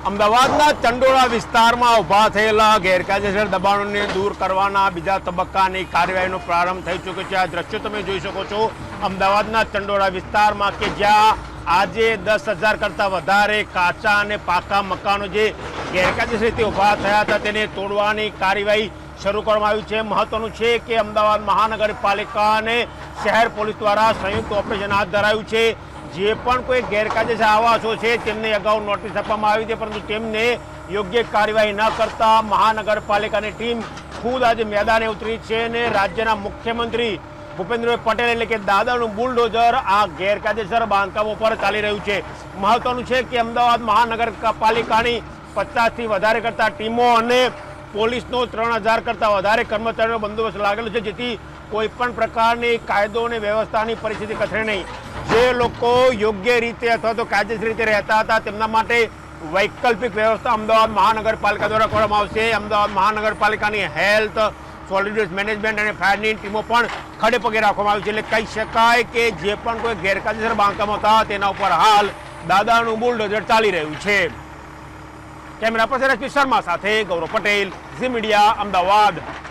અમદાવાદના ચંડોળા વિસ્તારમાં ઊભા થયેલા ગેરકાયદેસર દબાણોને દૂર કરવાના બીજા તબક્કાની કાર્યવાહીનો પ્રારંભ થઈ ચૂક્યો છે। આ દ્રશ્યો તમે જોઈ શકો છો અમદાવાદના ચંડોળા વિસ્તારમાં કે જ્યાં આજે 10,000 કરતાં વધારે કાચા અને પાકા મકાનો જે ગેરકાયદેસર રીતે ઊભા થયા હતા તેને તોડવાની કાર્યવાહી શરૂ કરવામાં આવી છે। મહત્વનું છે કે અમદાવાદ મહાનગરપાલિકા અને શહેર પોલીસ દ્વારા સંયુક્ત ઓપરેશન હાથ ધરાયું છે। જે પણ કોઈ ગેરકાયદેસર આવાસો છે તેમને અગાઉ નોટિસ આપવામાં આવી છે, પરંતુ તેમને યોગ્ય કાર્યવાહી ન કરતા મહાનગરપાલિકાની ટીમ ખુદ આજે મેદાને ઉતરી છે અને રાજ્યના મુખ્યમંત્રી ભૂપેન્દ્રભાઈ પટેલ એટલે કે દાદાનું બુલડોઝર આ ગેરકાયદેસર બાંધકામો પર ચાલી રહ્યું છે। મહત્વનું છે કે અમદાવાદ મહાનગરપાલિકાની 50થી વધારે કરતા ટીમો અને પોલીસનો 3,000 કરતાં વધારે કર્મચારીનો બંદોબસ્ત લાગેલો છે, જેથી કોઈ પણ પ્રકારની કાયદો અને વ્યવસ્થાની પરિસ્થિતિ કથળે નહીં। જે લોકો યોગ્ય રીતે અથવા તો કાયદેસર રીતે રહેતા હતા તેમના માટે વૈકલ્પિક વ્યવસ્થા અમદાવાદ મહાનગરપાલિકા દ્વારા કરવામાં આવશે। અમદાવાદ મહાનગરપાલિકાની હેલ્થ, સોલિડ વેસ્ટ મેનેજમેન્ટ અને ફાયરની ટીમો પણ ખડે પગે રાખવામાં આવી છે। એટલે કહી શકાય કે જે પણ કોઈ ગેરકાયદેસર બાંધકામો હતા તેના ઉપર હાલ દાદાનું બુલડોઝર ચાલી રહ્યું છે। કેમેરા પર્સન એસપી શર્મા સાથે ગૌરવ પટેલ, ઝી મીડિયા, અમદાવાદ।